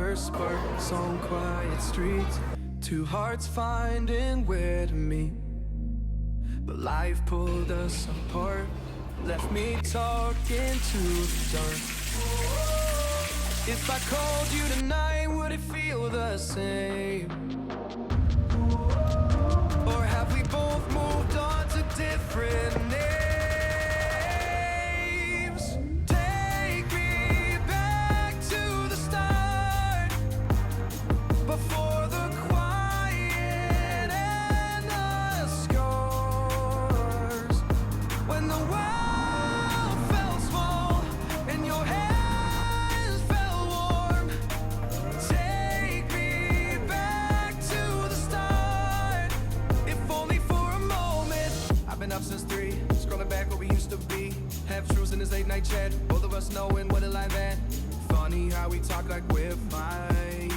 first sparks on quiet streets, two hearts finding where to meet. But life pulled us apart, left me talking to the dark. If I called you tonight, would it feel the same? Or have we both moved on to different names? Take me back to the start, before the quiet and the scars. When the world felt small and your hands felt warm. Take me back to the start, if only for a moment. I've been up since 3, scrolling back where we used to be. Half truths in this late night chat, both of us knowing what a life at. Funny how we talk like we're fine,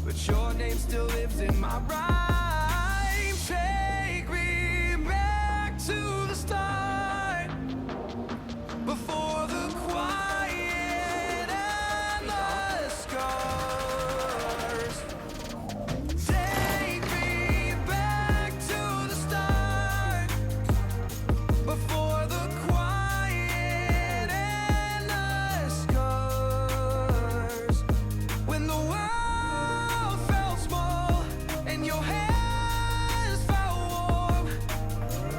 but your name still lives in my rhyme. Take me back to the start, before the quiet and the scars. Take me back to the start, before the quiet and the scars. When the world felt small and your hands felt warm.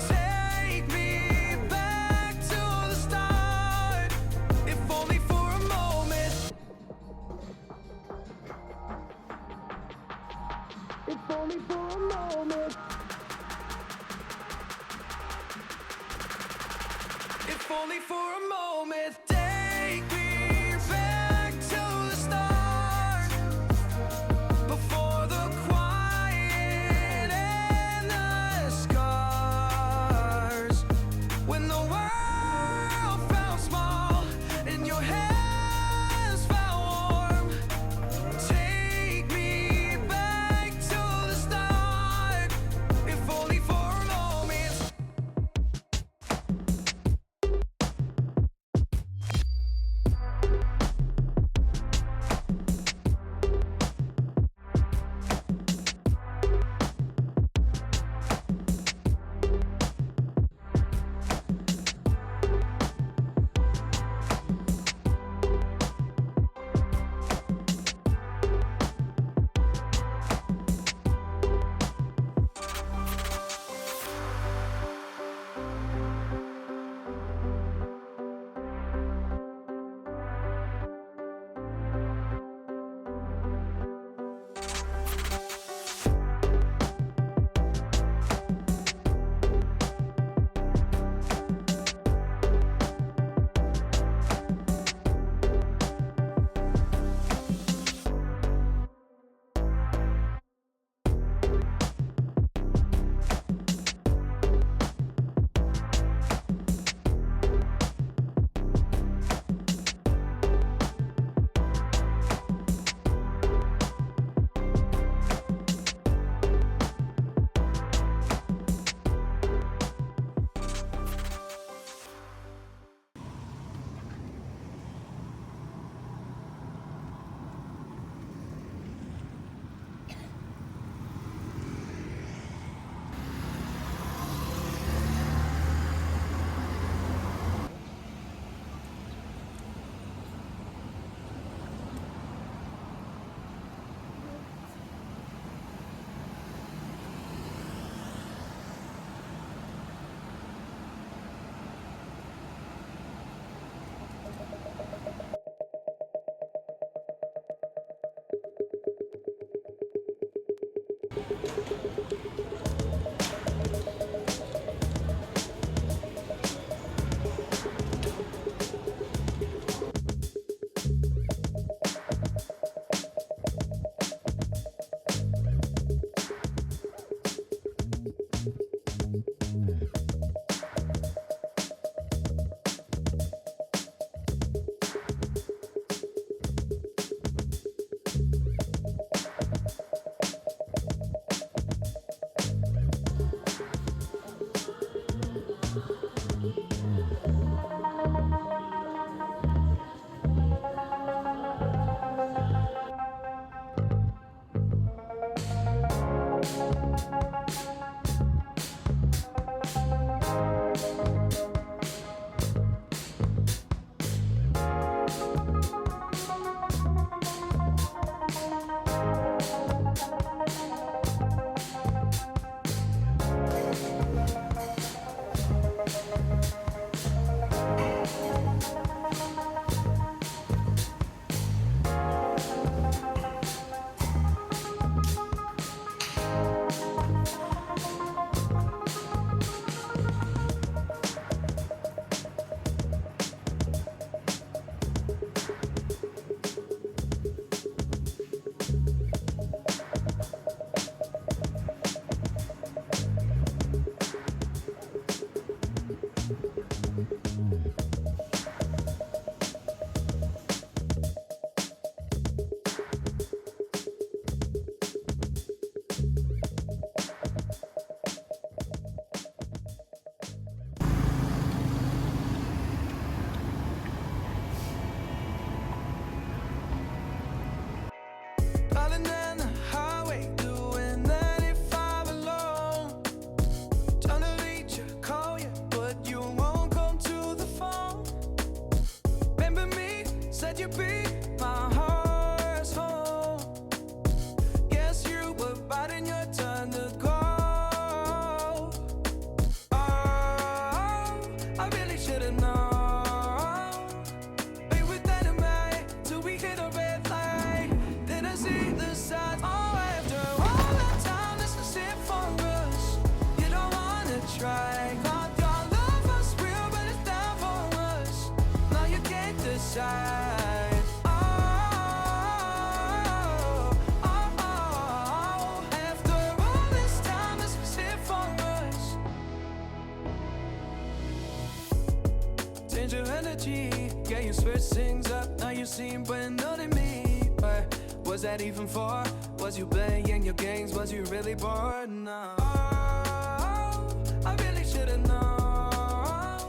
Take me back to the start, if only for a moment. If only for a moment. If only for a moment. Take me back to the start, before the quiet and the scars. When the world felt small and your hands felt warm. Take me back to the start, if only for a moment. you be my heart's home? Guess you were biding your turn to go. Oh, I really should've known. Be with anime till we hit a red light. Then I see the signs. Oh, after all that time, this is it for us. You don't wanna try. God, your love was real, but it's down for us. Now you can't decide. Oh, oh, oh. After all this time, this is it for us. Change your energy, yeah, you switch things up. Now you seem brand new to me. But was that even for? Was you playing your games? Was you really bored? No. Oh, I really should've known.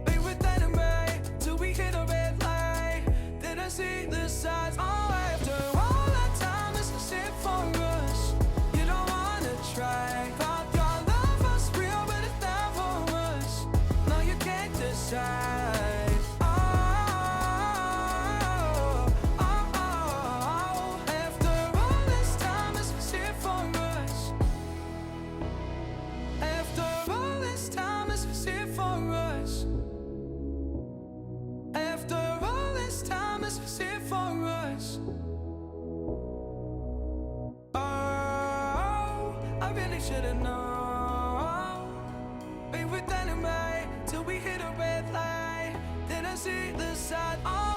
Be with anime till we hit a red light. Then I see the signs. Oh, after all that time, this is it for us. You don't wanna try. Thought your love was real, but it's not for us. No, you can't decide. Oh, oh, oh. After all this time, this is it for us. After all this time, this is it for us. After all this time, this is it for us. Oh, I really should've known. Be with anime till we hit a red light. Then I see the side. Oh,